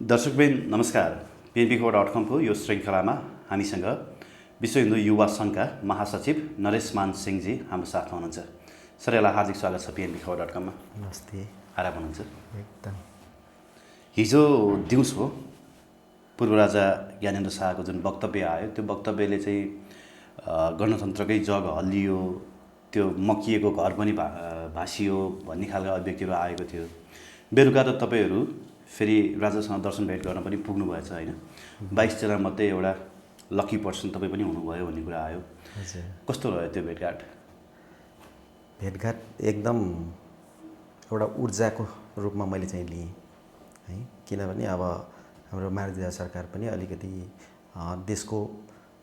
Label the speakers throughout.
Speaker 1: दर्शकवृन्द नमस्कार। PNBखबर.com को यो श्रृङ्खलामा हामीसँग विश्व हिन्दू युवा सङ्घका महासचिव नरेशमान सिंहजी हाम्रो साथमा हुनुहुन्छ। सर, यहाँलाई हार्दिक स्वागत छ PNBखबर.com मा।
Speaker 2: नमस्ते।
Speaker 1: आराम हुनुहुन्छ?
Speaker 2: एकदम।
Speaker 1: हिजो दिउँसो पूर्व राजा ज्ञानेन्द्र शाहको जुन वक्तव्य आयो, त्यो वक्तव्यले चाहिँ गणतन्त्रकै जग हल्लियो, त्यो मकिएको घर पनि भासियो भन्ने खालका अभिव्यक्तिहरू आएको थियो। बेलुका त तपाईँहरू फेरि राजासँग दर्शन भेट गर्न पनि पुग्नु भएछ होइन? 22 जना मध्ये एउटा लकी पर्सन तपाईँ पनि हुनुभयो भन्ने कुरा आयो।
Speaker 2: हजुर।
Speaker 1: कस्तो रह्यो त्यो भेटघाट?
Speaker 2: भेटघाट एकदम एउटा ऊर्जाको रूपमा मैले चाहिँ लिएँ है, किनभने अब हाम्रो मार्गदर्शक सरकार पनि अलिकति देशको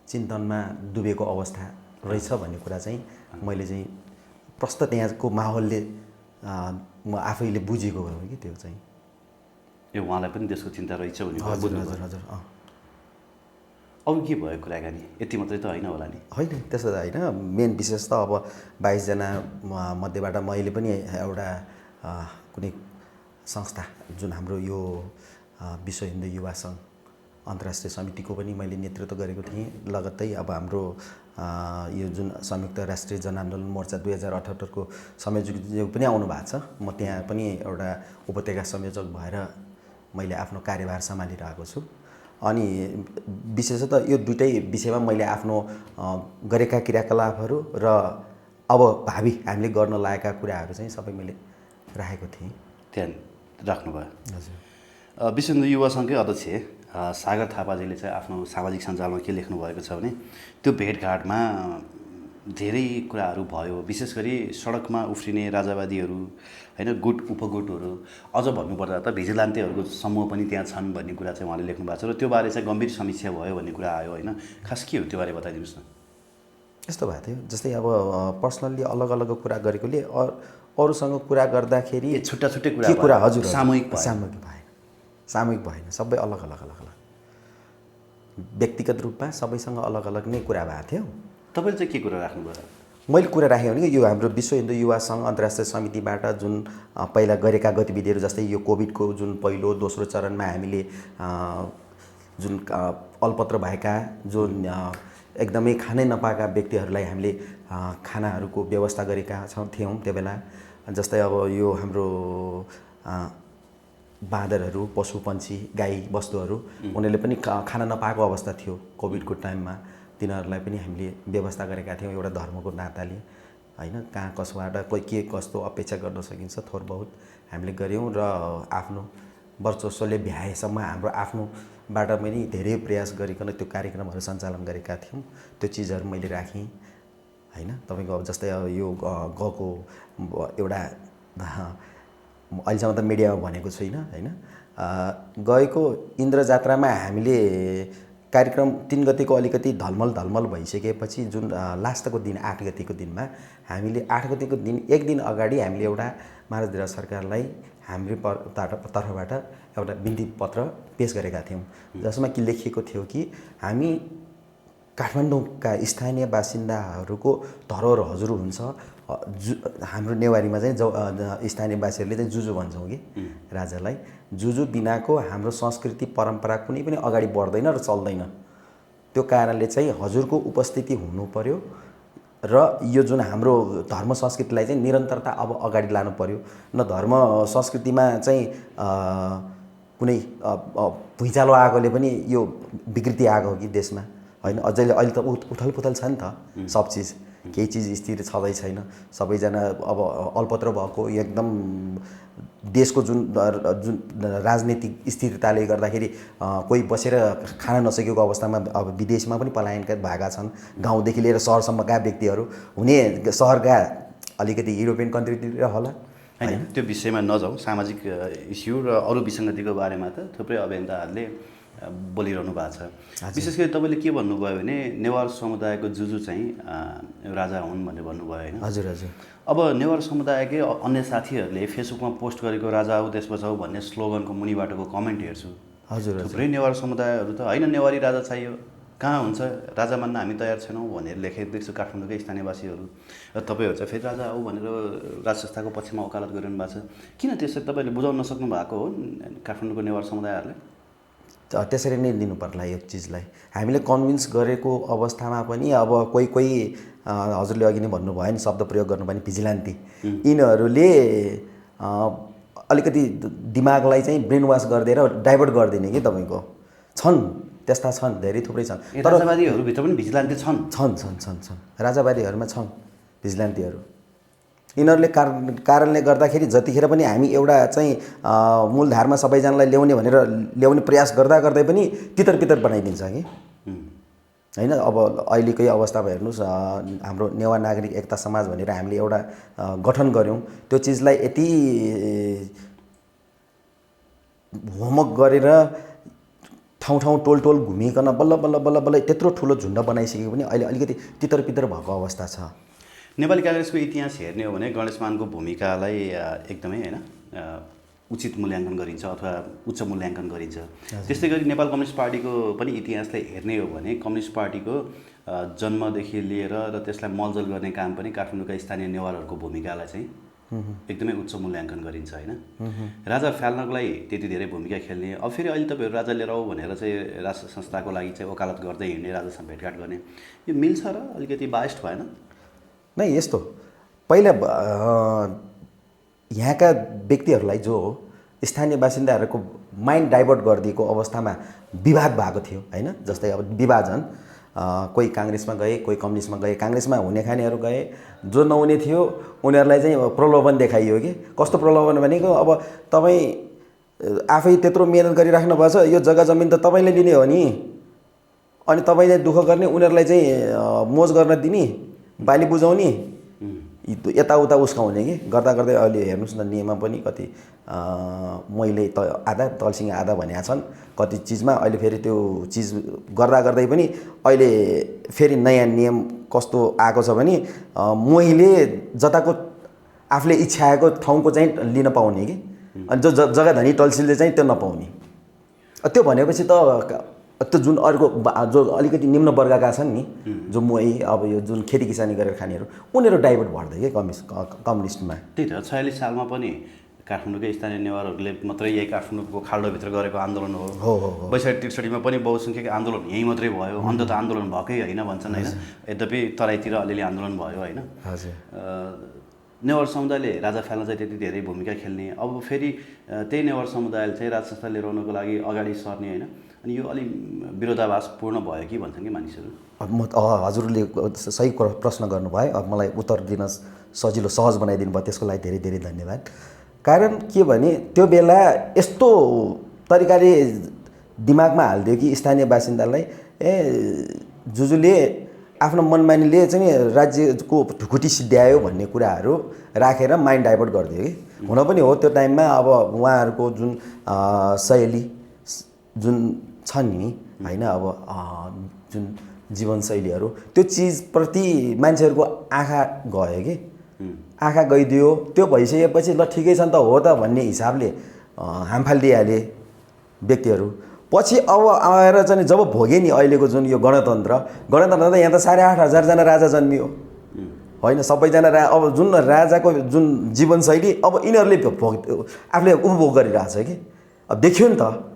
Speaker 2: चिन्तनमा डुबेको अवस्था रहेछ भन्ने कुरा चाहिँ मैले चाहिँ प्रष्ट त्यहाँको माहौलले म आफैले बुझेको हो कि त्यो चाहिँ
Speaker 1: ए उहाँलाई पनि देशको चिन्ता रहेछ भन्ने कुरा
Speaker 2: हजुर
Speaker 1: बुझ्नुभयो।
Speaker 2: हजुर हजुर
Speaker 1: अरू के भयो कुराकानी? यति मात्रै त होइन होला नि?
Speaker 2: होइन, त्यसो त होइन। मेन विशेष त अब 22 जना मध्येबाट मैले पनि एउटा कुनै संस्था जुन हाम्रो यो विश्व हिन्दू युवा सङ्घ अन्तर्राष्ट्रिय समितिको पनि मैले नेतृत्व गरेको थिएँ। लगत्तै अब हाम्रो यो जुन संयुक्त राष्ट्रिय जनआन्दोलन मोर्चा 2078 को संयोजक पनि आउनु भएको छ। म त्यहाँ पनि एउटा उपत्यका संयोजक भएर मैले आफ्नो कार्यभार सम्हालिरहेको छु। अनि विशेषतः यो दुईटै विषयमा मैले आफ्नो गरेका क्रियाकलापहरू र अब भावी हामीले गर्न लागेका कुराहरू चाहिँ सबै मैले राखेको थिएँ।
Speaker 1: ध्यान राख्नुभयो।
Speaker 2: हजुर।
Speaker 1: विश्व हिन्दू युवा सङ्घकै अध्यक्ष सागर थापाजीले चाहिँ आफ्नो सामाजिक सञ्जालमा के लेख्नु भएको छ भने त्यो भेटघाटमा धेरै कुराहरू भयो। विशेष गरी सडकमा उफ्रिने राजावादीहरू होइन, गुट उपगुटहरू, अझ भन्नुपर्दा त भिजिलान्तेहरूको समूह पनि त्यहाँ छन् भन्ने कुरा चाहिँ उहाँले लेख्नु भएको छ र त्यो बारे चाहिँ गम्भीर समीक्षा भयो भन्ने कुरा आयो होइन? खास के हो त्यो बारे बताइदिनुहोस् न।
Speaker 2: यस्तो भएको थियो, जस्तै अब पर्सनल्ली अलग अलग कुरा गरेकोले अरूसँग कुरा गर्दाखेरि
Speaker 1: छुट्टा छुट्टै
Speaker 2: के कुरा हजुर
Speaker 1: सामूहिक
Speaker 2: सामूहिक भएन, सबै अलग अलग व्यक्तिगत रूपमा सबैसँग अलग अलग नै कुरा भएको थियो।
Speaker 1: तपाईँले चाहिँ के कुरा राख्नुभयो?
Speaker 2: मैले कुरा राखेँ भने यो हाम्रो विश्व हिन्दू युवा सङ्घ अन्तर्राष्ट्रिय समितिबाट जुन पहिला गरेका गतिविधिहरू, जस्तै यो कोभिडको जुन पहिलो दोस्रो चरणमा हामीले जुन अलपत्र भएका जुन एकदमै खानै नपाएका व्यक्तिहरूलाई हामीले खानाहरूको व्यवस्था गरेका थियौँ त्यो बेला। जस्तै अब यो हाम्रो बाँदरहरू, पशु पन्छी, गाई बस्तुहरू उनीहरूले पनि खाना नपाएको अवस्था थियो कोभिडको टाइममा। तिनीहरूलाई पनि हामीले व्यवस्था गरेका थियौँ एउटा धर्मको नाताले होइन। कहाँ कसबाट कोही के कस्तो अपेक्षा गर्न सकिन्छ थोर बहुत हामीले गऱ्यौँ र आफ्नो वर्चस्वले भ्याएसम्म हाम्रो आफ्नोबाट पनि धेरै प्रयास गरिकन त्यो कार्यक्रमहरू सञ्चालन गरेका थियौँ। त्यो चिजहरू मैले राखेँ होइन। तपाईँको अब जस्तै अब यो गएको एउटा अहिलेसम्म त मिडियामा भनेको छुइनँ होइन, गएको इन्द्र जात्रामा हामीले कार्यक्रम 3 गतेको अलिकति धलमल भइसकेपछि जुन लास्टको दिन 8 गतेको दिनमा हामीले 8 गतेको दिन एक दिन अगाडि हामीले एउटा मार्गदर्शक सरकारलाई हाम्रो तर्फबाट एउटा बिन्ती पत्र पेश गरेका थियौँ, जसमा कि लेखिएको थियो कि हामी काठमाडौँका स्थानीय बासिन्दाहरूको धरोहर हजुर हुन्छ। हाम्रो नेवारीमा चाहिँ स्थानीय वासीहरूले चाहिँ जुजु भन्छौँ कि राजालाई। जुजु बिनाको हाम्रो संस्कृति परम्परा कुनै पनि अगाडि बढ्दैन र चल्दैन। त्यो कारणले चाहिँ हजुरको उपस्थिति हुनु पर्यो र यो जुन हाम्रो धर्म संस्कृतिलाई चाहिँ निरन्तरता अब अगाडि लानु पर्यो। न धर्म संस्कृतिमा चाहिँ कुनै भुइँचालो आएकोले पनि यो विकृति आएको हो कि देशमा होइन। अहिले त उथलपुथल छ नि त सब चिज, केही चिज स्थिर छँदै छैन। सबैजना अब अल्पत्र भएको एकदम देशको जुन राजनीतिक स्थिरताले गर्दाखेरि कोही बसेर खान नसकेको अवस्थामा अब विदेशमा पनि पलायन भएका छन्। गाउँदेखि लिएर सहरसम्मका व्यक्तिहरू हुने सहरका अलिकति युरोपियन कन्ट्रीतिर होला
Speaker 1: होइन। त्यो विषयमा नजाउँ, सामाजिक इस्यु र अरू विसङ्गतिको बारेमा त थुप्रै अभियन्ताहरूले बोलिरहनु भएको छ। विशेष गरी तपाईँले के भन्नुभयो भने नेवार समुदायको जुजु चाहिँ राजा हुन् भनेर भन्नुभयो होइन?
Speaker 2: हजुर हजुर।
Speaker 1: अब नेवार समुदायकै अन्य साथीहरूले फेसबुकमा पोस्ट गरेको राजा आऊ देश बचाऊ भन्ने स्लोगनको मुनिबाटको कमेन्ट हेर्छु।
Speaker 2: हजुर।
Speaker 1: थुप्रै नेवार समुदायहरू त होइन नेवारी राजा चाहियो, कहाँ हुन्छ राजा मान्न हामी तयार छैनौँ भनेर लेखेको देख्छु काठमाडौँकै स्थानीयवासीहरू। र तपाईँहरू चाहिँ फेरि राजा आऊ भनेर राज संस्थाको पक्षमा वकालत गरिरहनु भएको छ। किन त्यसरी तपाईँले बुझाउन नसक्नु भएको हो काठमाडौँको नेवार समुदायहरूलाई?
Speaker 2: त्यसरी नै लिनु पर्ला यो चिजलाई। हामीले कन्भिन्स गरेको अवस्थामा पनि अब कोही हजुरले अघि नै भन्नुभयो नि, शब्द प्रयोग गर्नुभयो नि भिजिलान्टी, यिनीहरूले अलिकति दिमागलाई चाहिँ ब्रेन वास गरिदिएर डाइभर्ट गरिदिने कि तपाईँको छन्, त्यस्ता छन्, धेरै थुप्रै छन्।
Speaker 1: तर राजावादीहरूभित्र पनि भिजिलान्टी
Speaker 2: छन् राजावादीहरूमा छन् भिजिलान्टीहरू। यिनीहरूले कारणले गर्दाखेरि जतिखेर पनि हामी एउटा चाहिँ मूलधारमा सबैजनालाई ल्याउने प्रयास गर्दै पनि तितर पितर बनाइदिन्छ कि होइन। अब अहिलेकै अवस्थामा हेर्नुहोस्, हाम्रो नेवा नागरिक एकता समाज भनेर हामीले एउटा गठन गऱ्यौँ। त्यो चिजलाई यति होमवर्क गरेर ठाउँ टोल घुमिकन बल्ल त्यत्रो ठुलो झुन्ड बनाइसकेको पनि अहिले अलिकति तितर पितर भएको अवस्था छ।
Speaker 1: नेपाली काङ्ग्रेसको इतिहास हेर्ने हो भने गणेश मानको भूमिकालाई एकदमै होइन उचित मूल्याङ्कन गरिन्छ अथवा उच्च मूल्याङ्कन गरिन्छ। त्यस्तै गरी नेपाल कम्युनिस्ट पार्टीको पनि इतिहासलाई हेर्ने हो भने कम्युनिस्ट पार्टीको जन्मदेखि लिएर र त्यसलाई मलजल गर्ने काम पनि काठमाडौँका स्थानीय नेवारहरूको भूमिकालाई चाहिँ एकदमै उच्च मूल्याङ्कन गरिन्छ होइन। राजा फाल्नको लागि त्यति धेरै भूमिका खेल्ने, अब फेरि अहिले तपाईँहरू राजा लिएर आऊ भनेर चाहिँ राष्ट्र संस्थाको लागि चाहिँ वकालत गर्दै हिँड्ने, राजासँग भेटघाट गर्ने, यो मिल्छ र अलिकति बाइस्ड भएन?
Speaker 2: नै यस्तो पहिला यहाँका व्यक्तिहरूलाई जो हो स्थानीय बासिन्दाहरूको माइन्ड डाइभर्ट गरिदिएको अवस्थामा विवाद भएको थियो होइन। जस्तै अब विभाजन, कोही काङ्ग्रेसमा गए, कोही कम्युनिस्टमा गए, काङ्ग्रेसमा हुने खानेहरू गए, जो नहुने थियो उनीहरूलाई चाहिँ प्रलोभन देखाइयो कि कस्तो प्रलोभन भनेको अब तपाईँ आफै त्यत्रो मेहनत गरिराख्नु भएको छ, यो जग्गा जमिन त तपाईँले लिने हो नि, अनि तपाईँले दुःख गर्ने, उनीहरूलाई चाहिँ मोज गर्न दिने, बाली बुझाउने, यताउता उस्काउने कि गर्दै अहिले हेर्नुहोस् न नियममा पनि कति मैले त आधा तलसिङ आधा भनेका छन् कति चिजमा। अहिले फेरि त्यो चिज गर्दै पनि अहिले फेरि नयाँ नियम कस्तो आएको छ भने मैले जताको आफूले इच्छाएको ठाउँको चाहिँ लिन पाउने कि, अनि जो जग्गा धनी तलसिलले चाहिँ त्यो नपाउने। त्यो भनेपछि त त्यो जुन अर्को जो अलिकति निम्न वर्गका छन् नि, जो मोही अब यो जुन खेती किसानी गरेर खानेहरू, उनीहरू डाइभर्ट भर्दै के कम्युनिस्टमा।
Speaker 1: त्यही त 46 सालमा पनि काठमाडौँकै स्थानीय नेवारहरूले मात्रै यही काठमाडौँको खाल्डोभित्र गरेको आन्दोलन हो। 62-63 पनि बहुसङ्ख्यक आन्दोलन यहीँ मात्रै भयो, अन्त आन्दोलन भएकै होइन भन्छन् होइन। यद्यपि तराईतिर अलिअलि आन्दोलन भयो होइन।
Speaker 2: हजुर,
Speaker 1: नेवार समुदायले राजा फाल्न चाहिँ त्यति धेरै भूमिका खेल्ने, अब फेरि त्यही नेवार समुदायले चाहिँ राज संस्था लिएर आउनको लागि अगाडि सर्ने होइन। अनि यो अलि विरोधाभासपूर्ण भयो कि भन्छन् कि मानिसहरू।
Speaker 2: अब म हजुरले सही प्रश्न गर्नुभयो, अब मलाई उत्तर दिन सजिलो सहज बनाइदिनु भयो, त्यसको लागि धेरै धेरै धन्यवाद। कारण के भने त्यो बेला यस्तो तरिकाले दिमागमा हालिदियो कि स्थानीय बासिन्दालाई जुजुले आफ्नो मनमानीले चाहिँ राज्यको ढुकुटी सिद्ध्यायो भन्ने कुराहरू राखेर माइन्ड डाइभर्ट गरिदियो कि। हुन पनि हो त्यो टाइममा अब उहाँहरूको जुन शैली जुन छ नि होइन, अब जुन जीवनशैलीहरू त्यो चिजप्रति मान्छेहरूको आँखा गयो कि, आँखा गइदियो। त्यो भइसकेपछि ल ठिकै छ नि त हो त भन्ने हिसाबले हाम फालिदिइहाले व्यक्तिहरू। पछि अब आएर चाहिँ जब भोगे नि अहिलेको जुन यो गणतन्त्र त यहाँ त 8,500 जना राजा जन्मियो होइन। सबैजना अब जुन राजाको जुन जीवनशैली अब यिनीहरूले आफूले उपभोग गरिरहेछ कि। अब देखियो नि त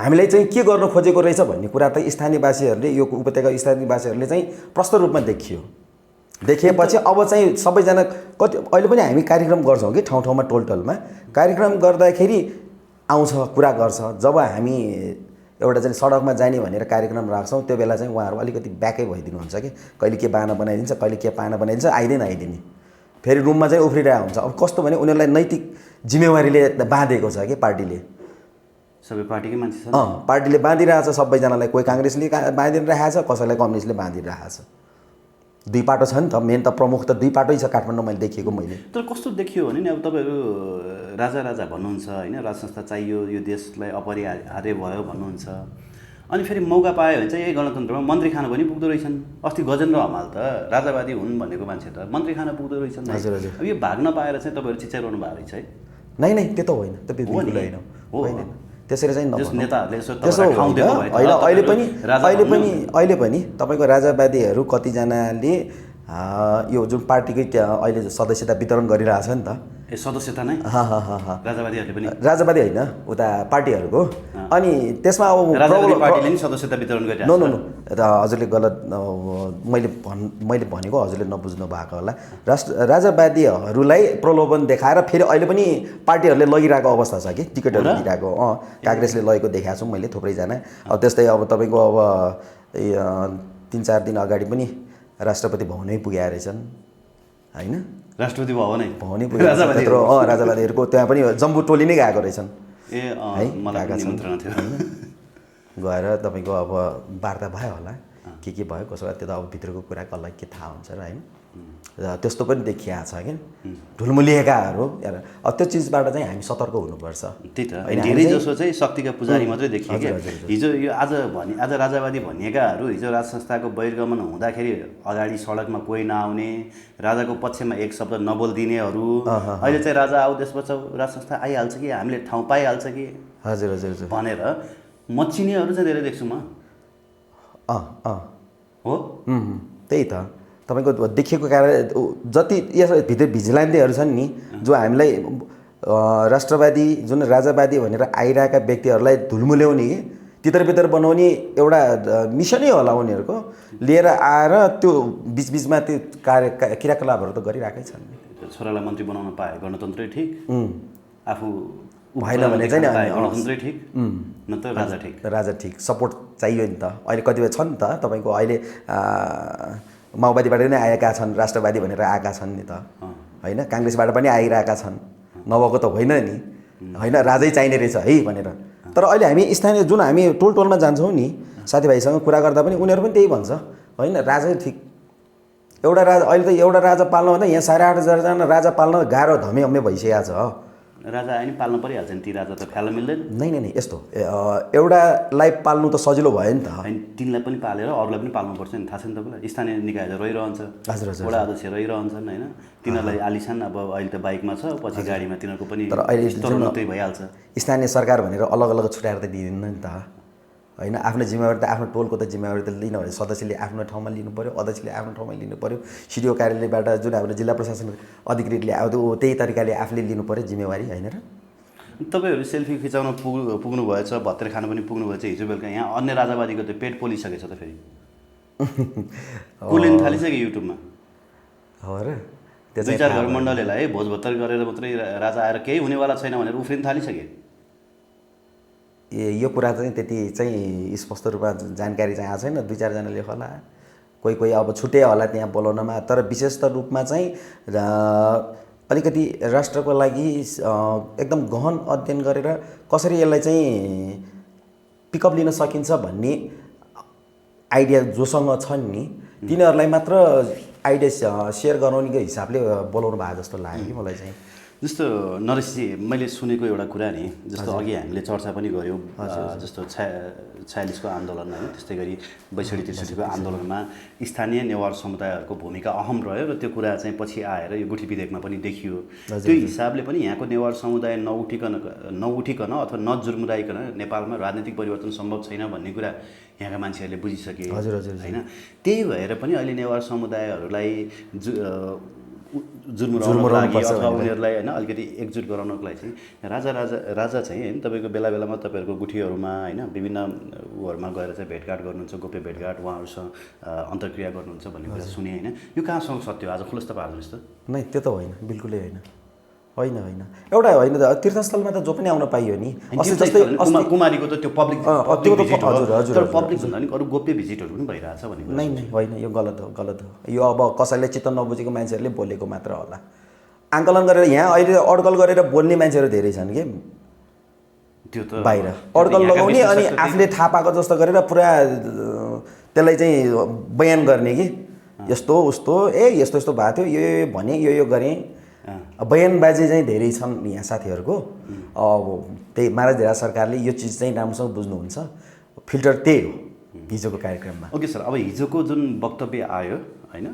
Speaker 2: हामीलाई चाहिँ के गर्न खोजेको रहेछ भन्ने कुरा त स्थानीयवासीहरूले, यो उपत्यका स्थानीयवासीहरूले चाहिँ प्रष्ट रूपमा देखिएपछि अब चाहिँ सबैजना कति अहिले पनि हामी कार्यक्रम गर्छौँ कि ठाउँ टोलमा कार्यक्रम गर्दाखेरि आउँछ कुरा गर्छ। जब हामी एउटा चाहिँ सडकमा जाने भनेर कार्यक्रम राख्छौँ त्यो बेला चाहिँ उहाँहरू अलिकति ब्याकै भइदिनुहुन्छ कि, कहिले के बाना बनाइदिन्छ, कहिले के पाना बनाइदिन्छ, आइदिने फेरि रुममा चाहिँ उफ्रिरहेको हुन्छ। अब कस्तो भने उनीहरूलाई नैतिक जिम्मेवारीले बाँधेको छ कि पार्टीले,
Speaker 1: सबै पार्टीकै मान्छे छ,
Speaker 2: पार्टीले बाँधिरहेछ सबैजनालाई। कोही काङ्ग्रेसले बाँधिरहेको छ, कसैलाई कम्युनिस्टले बाँधिरहेको छ। दुई पाटो छ नि त, मेन त प्रमुख त दुई पाटै छ काठमाडौँ मैले देखेको। मैले
Speaker 1: तर कस्तो देखियो भने नि अब तपाईँहरू राजा भन्नुहुन्छ होइन, राज संस्था चाहियो, यो देशलाई अपरिहार्य भयो भन्नुहुन्छ, अनि फेरि मौका पायो भने चाहिँ यही गणतन्त्रमा मन्त्री खान पनि पुग्दो रहेछन्। अस्ति गजेन्द्र हमाल त राजावादी हुन् भनेको मान्छे त मन्त्री खान पुग्दो रहेछन्।
Speaker 2: हजुर हजुर।
Speaker 1: अब यो भाग्न पाएर चाहिँ तपाईँहरू चिच्याइरहनु भएको रहेछ है?
Speaker 2: नै त्यो त होइन, त्यो बिल्कुल होइन। त्यसरी चाहिँ
Speaker 1: नेताहरूले
Speaker 2: अहिले पनि तपाईँको राजावादीहरू कतिजनाले यो जुन पार्टीकै अहिले सदस्यता वितरण गरिरहेछ नि त,
Speaker 1: ए सदस्यता नै राजावादीहरूले पनि
Speaker 2: राजावादी होइन उता पार्टीहरूको अनि त्यसमा अब
Speaker 1: राजावादी पार्टीले नि सदस्यता वितरण गरिरहेको
Speaker 2: नो नो नो हजुरले गलत मैले भनेको हजुरले नबुझ्नु भएको होला राजावादीहरूलाई प्रलोभन देखाएर फेरि अहिले पनि पार्टीहरूले लगिरहेको अवस्था छ कि टिकटहरू दिइरहेको काङ्ग्रेसले लगेको देखाएको छु मैले थुप्रैजना अब त्यस्तै अब तपाईँको अब 3-4 दिन अगाडि पनि राष्ट्रपति भवनै पुगेका रहेछन् होइन
Speaker 1: राष्ट्रपति भवनै
Speaker 2: त्यत्रो राजावादीहरूको त्यहाँ पनि जम्बू टोली नै गएको रहेछन्
Speaker 1: है मलाई निमन्त्रणा थियो
Speaker 2: गएर तपाईँको अब वार्ता भयो होला के भयो कसो भयो त्यो त अब भित्रको कुरा कसलाई के थाहा हुन्छ र होइन र त्यस्तो पनि देखिएको छ कि ढुलमुलिएकाहरू यार अब त्यो चिजबाट चाहिँ हामी सतर्क हुनुपर्छ
Speaker 1: त्यही त धेरै जसो चाहिँ शक्तिका पुजारी मात्रै देखियो क्या हिजो यो आज राजावादी भनिएकाहरू हिजो राज संस्थाको बहिर्गमन हुँदाखेरि अगाडि सडकमा कोही नआउने राजाको पक्षमा एक शब्द नबोलिदिनेहरू अहिले चाहिँ राजा आऊ देश बचाऊ राज संस्था आइहाल्छ कि हामीले ठाउँ पाइहाल्छ कि
Speaker 2: हजुर हजुर हजुर
Speaker 1: भनेर मच्चिनेहरू चाहिँ धेरै देख्छु म हो
Speaker 2: त्यही त तपाईँको देखिएको कारण जति यस भित्र भिजिलान्टेहरू छन् नि जो हामीलाई राष्ट्रवादी जुन राजावादी भनेर आइरहेका व्यक्तिहरूलाई धुलमुल्याउने तितर बनाउने एउटा मिसनै होला उनीहरूको लिएर आएर त्यो बिचबिचमा त्यो क्रियाकलापहरू त गरिरहेकै छन्
Speaker 1: छोरालाई मन्त्री बनाउन पाए गणतन्त्रै ठिक आफू
Speaker 2: भएन भने चाहिँ
Speaker 1: गणतन्त्रै ठिक न त राजा ठिक
Speaker 2: राजा ठिक सपोर्ट चाहियो नि त अहिले कतिपय छ नि त तपाईँको अहिले माओवादीबाट नै आएका छन् राष्ट्रवादी भनेर आएका छन् नि त होइन काङ्ग्रेसबाट पनि आइरहेका छन् नभएको त होइन नि होइन राजै चाहिने रहेछ है भनेर तर अहिले हामी स्थानीय जुन हामी टोलमा जान्छौँ नि साथीभाइसँग कुरा गर्दा पनि उनीहरू पनि त्यही भन्छ होइन राजै ठिक एउटा राजा अहिले त एउटा राजा पाल्नु भन्दा यहाँ 8,500 राजा पाल्न गाह्रो धमे भइसकेको छ
Speaker 1: राजा आए नि पाल्न परिहाल्छ नि ती राजा त फ्याल्न मिल्दैन
Speaker 2: नै यस्तो एउटालाई पाल्नु त सजिलो भयो नि त
Speaker 1: होइन तिनलाई पनि पालेर अरूलाई पनि पाल्नुपर्छ नि थाहा छ नि तपाईँलाई स्थानीय निकायहरू रहिरहन्छ
Speaker 2: हजुर हजुर
Speaker 1: वडा अध्यक्ष रहिरहन्छन् होइन तिनीहरूलाई आलिसान अब अहिले त बाइकमा छ पछि गाडीमा तिनीहरूको पनि
Speaker 2: तर अहिले
Speaker 1: त्यही भइहाल्छ
Speaker 2: स्थानीय सरकार भनेर अलग अलग छुट्याएर त दिँदैन नि त होइन आफ्नो जिम्मेवारी त आफ्नो टोलको त जिम्मेवारी त लिन भने सदस्यले आफ्नो ठाउँमा लिनु पऱ्यो अध्यक्षले आफ्नो ठाउँमा लिनु पऱ्यो सिडिओ कार्यालयबाट जुन हाम्रो जिल्ला प्रशासन अधिकृतले आउँथ्यो त्यही तरिकाले आफूले लिनु पऱ्यो जिम्मेवारी होइन र
Speaker 1: तपाईँहरू सेल्फी खिचाउन पुग्नु भएछ भत्तेर खान पनि पुग्नु भएछ हिजो बेलुका यहाँ अन्य राजावादीको त पेट पोलिसकेछ त फेरि कुलिन थालिसक्यो युट्युबमा
Speaker 2: हो र
Speaker 1: त्यो 2-4 घर मण्डलीलाई भोज भत्तर गरेर मात्रै राजा आएर केही हुनेवाला छैन भनेर उफ्रिन थालिसके
Speaker 2: यो कुरा चाहिँ त्यति चाहिँ स्पष्ट रूपमा जानकारी चाहिँ आएको छैन 2-4 जनाले होला कोही अब छुट्टै होला त्यहाँ बोलाउनमा तर विशेष रूपमा चाहिँ अलिकति राष्ट्रको लागि एकदम गहन अध्ययन गरेर कसरी यसलाई चाहिँ पिकअप लिन सकिन्छ भन्ने आइडिया जोसँग छन् नि तिनीहरूलाई मात्र आइडिया सेयर गराउनेको हिसाबले बोलाउनु भएको जस्तो लाग्यो कि मलाई चाहिँ
Speaker 1: जस्तो नरेशजी मैले सुनेको एउटा कुरा नि जस्तो अघि हामीले चर्चा पनि गऱ्यौँ जस्तो 46को आन्दोलन होइन त्यस्तै गरी 62-63को आन्दोलनमा स्थानीय नेवार समुदायहरूको भूमिका अहम रह्यो र त्यो कुरा चाहिँ पछि आएर यो गुठी विधेयकमा पनि देखियो त्यो हिसाबले पनि यहाँको नेवार समुदाय नउठिकन अथवा नजुर्मुराइकन नेपालमा राजनीतिक परिवर्तन सम्भव छैन भन्ने कुरा यहाँका मान्छेहरूले बुझिसके होइन त्यही भएर पनि अहिले नेवार समुदायहरूलाई जुर्मुराउनको लागि अथवा उनीहरूलाई होइन अलिकति एकजुट गराउनको लागि चाहिँ राजा चाहिँ होइन तपाईँको बेला बेलामा तपाईँहरूको गुठीहरूमा होइन विभिन्न उहरूमा गएर चाहिँ भेटघाट गर्नुहुन्छ गोप्य भेटघाट उहाँहरूसँग अन्तर्क्रिया गर्नुहुन्छ भन्ने कुरा सुने होइन यो कहाँसँग सत्य हो आज खुलस्त पार्नुहोस् त
Speaker 2: नै त्यो त होइन बिल्कुलै होइन एउटा होइन त तीर्थस्थलमा त जो पनि आउन पाइयो नि
Speaker 1: जस्तै कुमारीको त त्यो पब्लिक तर पब्लिक भन्दा पनि अरू गोप्य भिजिटहरू पनि भइरहेछ भन्ने
Speaker 2: नै होइन यो गलत हो यो अब कसैले चित्त नबुझेको मान्छेहरूले बोलेको मात्र होला आङ्कलन गरेर यहाँ अहिले अड्कल गरेर बोल्ने मान्छेहरू धेरै छन् कि
Speaker 1: त्यो त
Speaker 2: बाहिर अड्कल लगाउने अनि आफूले थाहा पाएको जस्तो गरेर पुरा त्यसलाई चाहिँ बयान गर्ने कि यस्तो उस्तो यस्तो भएको थियो यो भने यो गरेँ बयानबाजी चाहिँ धेरै छन् यहाँ साथीहरूको अब त्यही महाराज धिराज सरकारले यो चिज चाहिँ राम्रोसँग बुझ्नुहुन्छ फिल्टर त्यही हो हिजोको कार्यक्रममा
Speaker 1: ओके सर अब हिजोको जुन वक्तव्य आयो होइन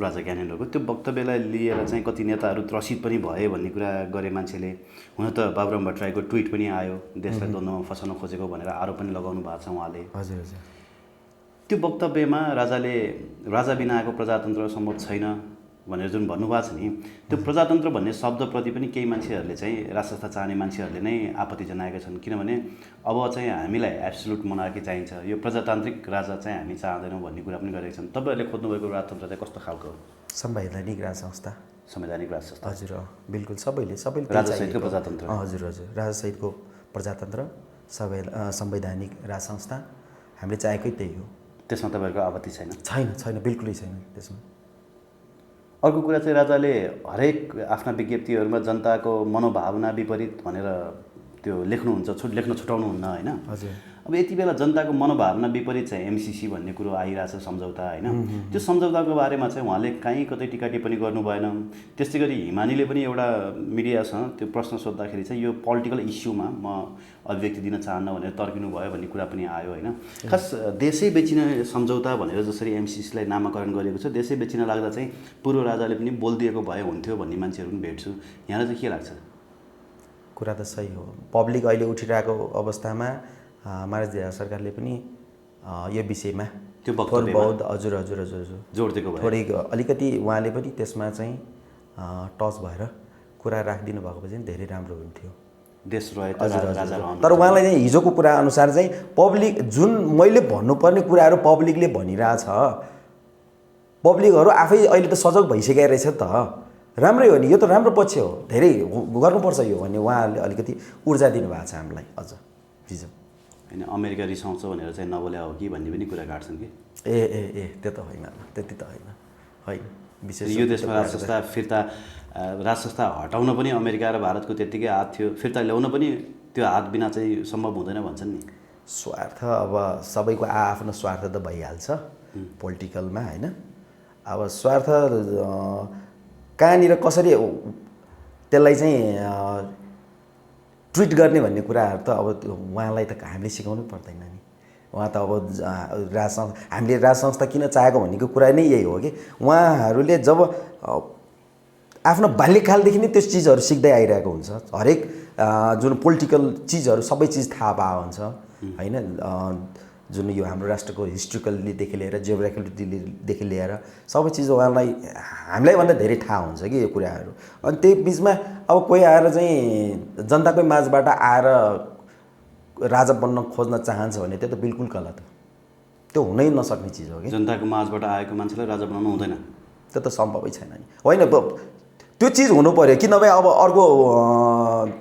Speaker 1: राजा ज्ञानेन्द्रको त्यो वक्तव्यलाई लिएर चाहिँ कति नेताहरू त्रसित पनि भए भन्ने कुरा गरे मान्छेले हुन त बाबुराम भट्टराईको ट्विट पनि आयो देशलाई द्वन्द्वमा फसाउन खोजेको भनेर आरोप पनि लगाउनु भएको छ उहाँले
Speaker 2: हजुर
Speaker 1: त्यो वक्तव्यमा राजा बिना आएको प्रजातन्त्र सम्भव छैन भनेर जुन भन्नुभएको छ नि, त्यो प्रजातन्त्र भन्ने शब्दप्रति पनि केही मान्छेहरूले चाहिँ राज संस्था चाहने मान्छेहरूले नै आपत्ति जनाएका छन्। किनभने अब चाहिँ हामीलाई एब्सोल्युट मोनार्की चाहिन्छ, यो प्रजातान्त्रिक राजा चाहिँ हामी चाहँदैनौँ भन्ने कुरा पनि गरेका छन्। तपाईँहरूले खोज्नुभएको राजतन्त्र चाहिँ कस्तो खालको हो?
Speaker 2: संवैधानिक राज संस्था।
Speaker 1: संवैधानिक राज संस्था,
Speaker 2: हजुर बिल्कुल सबैले
Speaker 1: राजासहितको प्रजातन्त्र।
Speaker 2: हजुर हजुर, राजासहितको प्रजातन्त्र, संवैधानिक राज संस्था हामीले चाहेकै त्यही हो।
Speaker 1: त्यसमा तपाईँहरूको आपत्ति छैन?
Speaker 2: छैन छैन, बिल्कुलै छैन त्यसमा।
Speaker 1: अर्को कुरा चाहिँ राजाले हरेक आफ्ना विज्ञप्तिहरूमा जनताको मनोभावना विपरीत भनेर त्यो लेख्नुहुन्छ, लेख्न छुटाउनुहुन्न होइन?
Speaker 2: हजुर।
Speaker 1: अब यति बेला जनताको मनोभावना विपरीत चाहिँ एमसिसी भन्ने कुरो आइरहेछ, सम्झौता होइन? त्यो सम्झौताको बारेमा चाहिँ उहाँले कहीँ कतै टिका टिप्पणी गर्नु भएन। त्यस्तै गरी हिमानीले पनि एउटा मिडियासँग त्यो प्रश्न सोद्धाखेरि चाहिँ यो पोलिटिकल इस्युमा म अभिव्यक्ति दिन चाहन्न भनेर तर्किनु भयो भन्ने कुरा पनि आयो होइन? खास देशै बेचिन सम्झौता भनेर जसरी एमसिसीलाई नामाकरण गरेको छ, देशै बेचिन लाग्दा चाहिँ पूर्व राजाले पनि बोलिदिएको भए हुन्थ्यो भन्ने मान्छेहरू पनि भेट्छु। यहाँलाई चाहिँ के लाग्छ?
Speaker 2: कुरा त सही हो। पब्लिक अहिले उठिरहेको अवस्थामा महाराज सरकारले पनि यो विषयमा
Speaker 1: त्यो वक्तव्य
Speaker 2: बहुत हजुर हजुर हजुर हजुर
Speaker 1: जोड दिएको भए,
Speaker 2: थोरै अलिकति उहाँले पनि त्यसमा चाहिँ टच भएर कुरा राखिदिनु भएको भए चाहिँ धेरै राम्रो हुन्थ्यो।
Speaker 1: देश रहे राजा रहनु।
Speaker 2: तर उहाँलाई चाहिँ हिजोको कुरा अनुसार चाहिँ पब्लिक जुन मैले भन्नुपर्ने कुराहरू पब्लिकले भनिरहेछ, पब्लिकहरू आफै अहिले त सजग भइसकेको रहेछ त। राम्रै हो नि, यो त राम्रो पक्ष हो, धेरै गर्नुपर्छ यो भन्ने उहाँहरूले अलिकति ऊर्जा दिनुभएको छ हामीलाई अझ हिजो।
Speaker 1: होइन अमेरिका रिसाउँछ भनेर चाहिँ नबोले हो कि भन्ने पनि कुरा काट्छन् कि?
Speaker 2: ए ए ए त्यो त होइन, त्यति त होइन होइन। विशेष
Speaker 1: यो देशमा राज संस्था फिर्ता, राज संस्था हटाउन पनि अमेरिका र भारतको त्यत्तिकै हात थियो, फिर्ता ल्याउन पनि त्यो हात बिना चाहिँ सम्भव हुँदैन भन्छन् नि।
Speaker 2: स्वार्थ अब सबैको आफ्नो स्वार्थ त भइहाल्छ पोलिटिकलमा होइन? अब स्वार्थ कहाँनिर कसरी त्यसलाई चाहिँ ट्रिट गर्ने भन्ने कुराहरू त अब उहाँलाई त हामीले सिकाउनु पर्दैन नि। उहाँ त अब हामीले राज संस्था किन चाहेको भन्नेको कुरा नै यही हो कि उहाँहरूले जब आफ्नो बाल्यकालदेखि नै त्यो चिजहरू सिक्दै आइरहेको हुन्छ। हरेक जुन पोलिटिकल चिजहरू सबै चिज थाहा भएको हुन्छ होइन? जुन यो हाम्रो राष्ट्रको हिस्ट्रिकल्लीदेखि लिएर जियोग्राफिकलीदेखि लिएर सबै चिज उहाँलाई हामीलाई भन्दा धेरै थाहा हुन्छ कि यो कुराहरू। अनि त्यही बिचमा अब कोही आएर चाहिँ जनताकै माझबाट आएर राजा बन्न खोज्न चाहन्छ भने त्यो त बिल्कुल गलत हो, त्यो हुनै नसक्ने चिज हो कि।
Speaker 1: जनताको माझबाट आएको मान्छेलाई राजा बनाउनु हुँदैन,
Speaker 2: त्यो त सम्भवै छैन नि। होइन त्यो चिज हुनु पऱ्यो कि नभए अब अर्को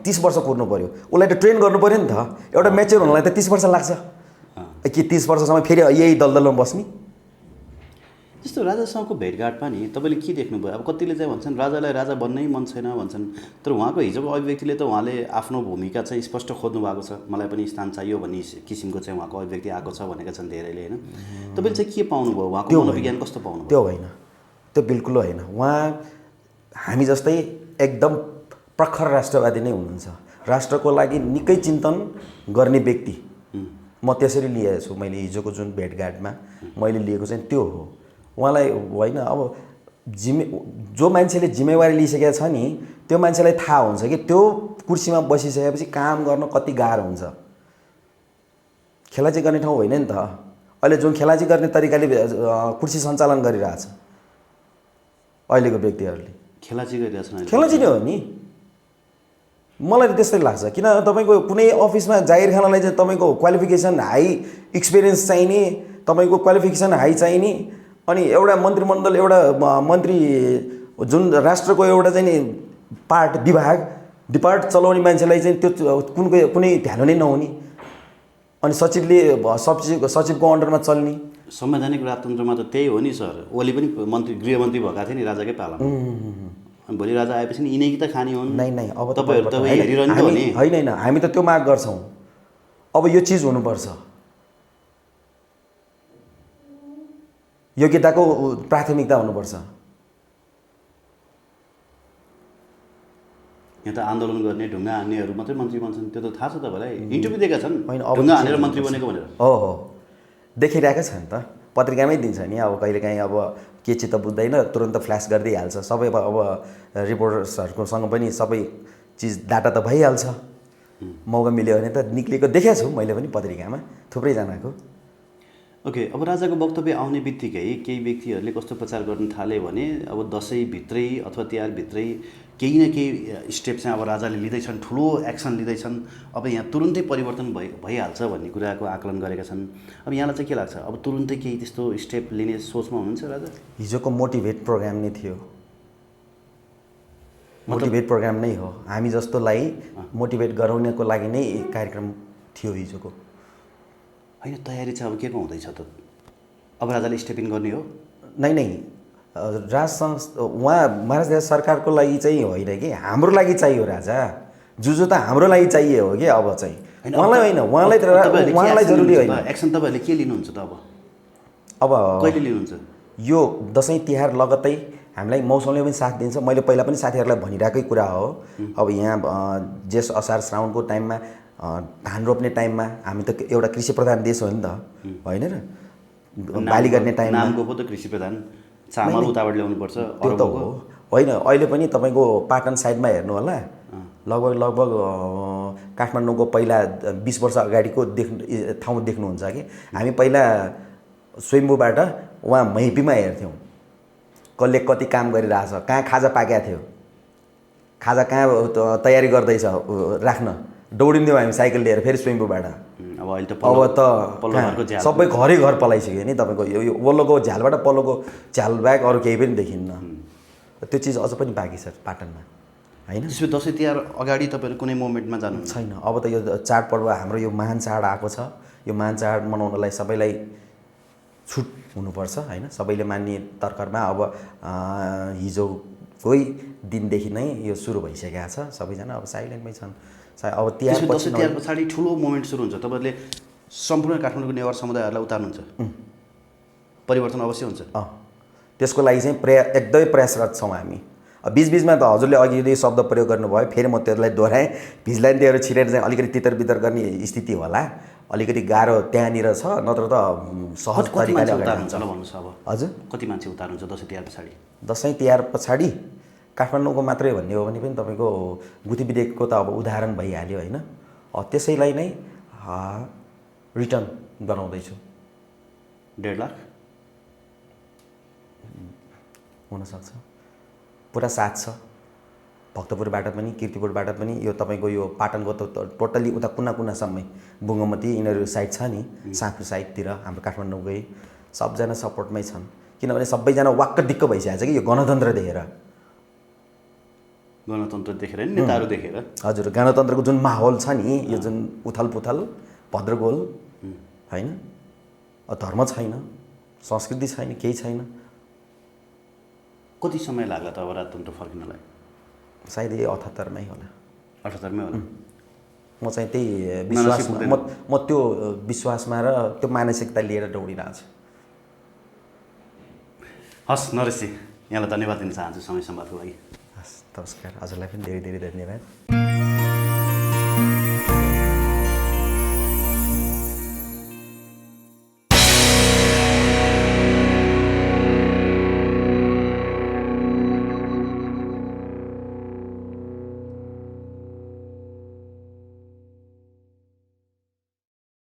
Speaker 2: 30 वर्ष कुर्नु पऱ्यो, उसलाई त ट्रेन गर्नु पऱ्यो नि त। एउटा म्याच्योर हुनलाई त 30 वर्ष लाग्छ कि 30 वर्षसम्म फेरि यही दलदलमा बस्ने?
Speaker 1: जस्तो राजासँगको भेटघाटमा नि तपाईँले के देख्नुभयो? अब कतिले चाहिँ भन्छन् राजालाई राजा बन्नै मन छैन भन्छन्, तर उहाँको हिजोको अभिव्यक्तिले त उहाँले आफ्नो भूमिका चाहिँ स्पष्ट खोज्नु भएको छ, मलाई पनि स्थान चाहियो भन्ने किसिमको चाहिँ उहाँको अभिव्यक्ति आएको छ भनेका छन् धेरैले होइन? तपाईँले चाहिँ के पाउनुभयो? उहाँको मनोविज्ञान कस्तो पाउनुभयो?
Speaker 2: त्यो होइन, त्यो बिल्कुल होइन। उहाँ हामी जस्तै एकदम प्रखर राष्ट्रवादी नै हुनुहुन्छ, राष्ट्रको लागि निकै चिन्तन गर्ने व्यक्ति। म त्यसरी लिएको छु, मैले हिजोको जुन भेटघाटमा मैले लिएको चाहिँ त्यो हो। उहाँलाई होइन अब जो मान्छेले जिम्मेवारी लिइसकेको छ नि त्यो मान्छेलाई थाहा हुन्छ कि त्यो कुर्सीमा बसिसकेपछि काम गर्न कति गाह्रो हुन्छ। खेलाची गर्ने ठाउँ होइन नि त। अहिले जुन खेलाची गर्ने तरिकाले कुर्सी सञ्चालन गरिरहेछ अहिलेको व्यक्तिहरूले,
Speaker 1: खेलाची गरिरहेछन्,
Speaker 2: खेलाची नै हो नि। मलाई त त्यस्तै लाग्छ। किन तपाईँको कुनै अफिसमा जागिर खानलाई चाहिँ तपाईँको क्वालिफिकेसन हाई एक्सपिरियन्स चाहिने, तपाईँको क्वालिफिकेसन हाई चाहिने, अनि एउटा मन्त्रीमण्डल एउटा मन्त्री जुन राष्ट्रको एउटा चाहिँ नि डिपार्ट चलाउने मान्छेलाई चाहिँ त्यो कुनै ध्यान नै नहुने, अनि सचिवको अन्डरमा चल्ने।
Speaker 1: संवैधानिक राजतन्त्रमा त त्यही हो नि सर। ओली पनि गृहमन्त्री भएका थिए नि राजाकै पालामा। भोलि राजा आएपछि नि यिनै त खाने हुन्।
Speaker 2: नै अब
Speaker 1: तपाईँहरू त हेरिरहनु त हो नि।
Speaker 2: होइन हामी त त्यो माग गर्छौँ। अब यो चिज हुनुपर्छ, योग्यताको प्राथमिकता हुनुपर्छ।
Speaker 1: यहाँ त आन्दोलन गर्ने ढुङ्गा हान्नेहरू मात्रै मन्त्री बन्छन्, त्यो त थाहा छ तपाईँलाई? इन्टरभ्यू दिएका छन्
Speaker 2: होइन,
Speaker 1: ढुङ्गा हानेर मन्त्री बनेको भनेर।
Speaker 2: हो देखिरहेको छ नि त, पत्रिकामै दिन्छ नि। अब कहिलेकाहीँ अब के चित्त बुझ्दैन तुरन्त फ्ल्यास गरिदिइहाल्छ। सबै अब रिपोर्टर्सहरूकोसँग पनि सबै चिज डाटा त भइहाल्छ। मौका मिल्यो भने त निक्लेको देखेको छु मैले पनि पत्रिकामा थुप्रैजनाको।
Speaker 1: ओके, अब राजाको वक्तव्य आउने बित्तिकै केही व्यक्तिहरूले कस्तो प्रचार गर्न थाले भने अब दसैँभित्रै अथवा तिहारभित्रै केही न केही स्टेप चाहिँ अब राजाले लिँदैछन्, ठुलो एक्सन लिँदैछन्, अब यहाँ तुरुन्तै परिवर्तन भइहाल्छ भन्ने कुराको आकलन गरेका छन्। अब यहाँलाई चाहिँ के लाग्छ, अब तुरुन्तै केही त्यस्तो स्टेप लिने सोचमा हुनुहुन्छ राजा?
Speaker 2: हिजोको मोटिभेट प्रोग्राम नै थियो, मोटिभेट प्रोग्राम नै हो। हामी जस्तोलाई मोटिभेट गराउनको लागि नै कार्यक्रम थियो हिजोको।
Speaker 1: होइन, तयारी चाहिँ अब के को हुँदैछ त? अब राजाले स्टेप इन गर्ने हो?
Speaker 2: नै राजसँग उहाँ महाराज सरकारको लागि चाहिँ होइन कि हाम्रो लागि चाहियो राजा। जुजो त हाम्रो लागि चाहिए हो कि अब चाहिँ उहाँलाई होइन, उहाँलाई जरुरी होइन।
Speaker 1: एक्सन तपाईँहरूले के लिनुहुन्छ त?
Speaker 2: अब
Speaker 1: कहिले लिनुहुन्छ?
Speaker 2: यो दसैँ तिहार लगत्तै हामीलाई मौसमले पनि साथ दिन्छ। मैले पहिला पनि साथीहरूलाई भनिरहेकै कुरा हो। अब यहाँ जेठ असार श्रावणको टाइममा धान रोप्ने टाइममा हामी त एउटा कृषि प्रधान देश हो नि त, होइन र? बाली गर्ने टाइममा
Speaker 1: नामको पो त कृषि प्रधान, चामल उताबाट ल्याउनुपर्छ।
Speaker 2: त्यो त हो होइन। अहिले पनि तपाईँको पाटन साइडमा हेर्नु होला, लगभग काठमाडौँको पहिला 20 वर्ष अगाडिको ठाउँ देख्नुहुन्छ कि हामी पहिला स्वयम्भूबाट उहाँ मैपीमा हेर्थ्यौँ कसले कति काम गरिरहेछ, कहाँ खाजा पाकेको थियो, खाजा कहाँ तयारी गर्दैछ राख्न, दौडिन्थ्यौँ हामी साइकल लिएर फेरि स्वयम्भूबाट। अब त सबै घरै घर पलाइसक्यो नि तपाईँको। यो वल्लोको झ्यालबाट पल्लोको झ्याल बाहेक अरू केही पनि देखिन्न। त्यो चिज अझ पनि बाँकी छ पाटनमा, होइन?
Speaker 1: त्यसपछि दसैँ तिहार अगाडि तपाईँहरू कुनै मोमेन्टमा जानु
Speaker 2: छैन? अब त यो चाडपर्व हाम्रो यो महान चाड आएको छ। यो महान चाड मनाउनलाई सबैलाई छुट हुनुपर्छ, होइन? सबैले मान्ने तर्करमा अब हिजोकै दिनदेखि नै यो सुरु भइसकेको छ। सबैजना अब साइलेन्टमै छन्। अब
Speaker 1: दसैँ तिहार पछाडि ठुलो मोमेन्ट सुरु हुन्छ, तपाईँहरूले सम्पूर्ण काठमाडौँको नेवार समुदायहरूलाई उतार्नुहुन्छ, परिवर्तन अवश्य हुन्छ।
Speaker 2: त्यसको लागि चाहिँ एकदमै प्रयासरत छौँ हामी। बिचबिचमा त हजुरले अघि यदि शब्द प्रयोग गर्नुभयो, फेरि म त्यसलाई दोहोऱ्याएँ। भिजलान्तीहरू छिरेर चाहिँ अलिकति तितर बितर गर्ने स्थिति होला, अलिकति गाह्रो त्यहाँनिर छ। नत्र त सहज तरिकाले
Speaker 1: उतार्नुहुन्छ ल भन्नुहोस्। अब
Speaker 2: हजुर
Speaker 1: कति मान्छे उतार्नुहुन्छ दसैँ तिहार पछाडि?
Speaker 2: दसैँ तिहार पछाडि काठमाडौँको मात्रै भन्ने हो भने पनि तपाईँको गुठी विधेयकको त अब उदाहरण भइहाल्यो, होइन? त्यसैलाई नै रिटर्न गराउँदैछु।
Speaker 1: 1.5 लाख
Speaker 2: हुनसक्छ। पुरा साथ छ भक्तपुरबाट पनि, कीर्तिपुरबाट पनि। यो तपाईँको यो पाटनको त टोटल्ली उता कुनासम्मै बुङ्गमती यिनीहरू साइड छ नि, साँखु साइडतिर हाम्रो काठमाडौँकै सबजना सपोर्टमै छन्। किनभने सबैजना वाक्क दिक्क भइसकेको छ कि यो गणतन्त्र देखेर।
Speaker 1: गणतन्त्र देखेर नि, नेताहरू देखेर।
Speaker 2: हजुर, गणतन्त्रको जुन माहौल छ नि, यो जुन उथल पुथल भद्रगोल, होइन? धर्म छैन, संस्कृति छैन, केही छैन।
Speaker 1: कति समय लाग्ला त अब राजतन्त्र फर्किनलाई?
Speaker 2: सायद यही 78मै होला।
Speaker 1: 78मै होला।
Speaker 2: म चाहिँ त्यही विश्वासमा, म त्यो विश्वासमा र त्यो मानसिकता लिएर दौडिरहेको छु।
Speaker 1: हस् नरेशजी, यहाँलाई धन्यवाद दिन चाहन्छु समय सम्वादको लागि।
Speaker 2: हस्, नमस्कार। हजुरलाई पनि धेरै धेरै धन्यवाद।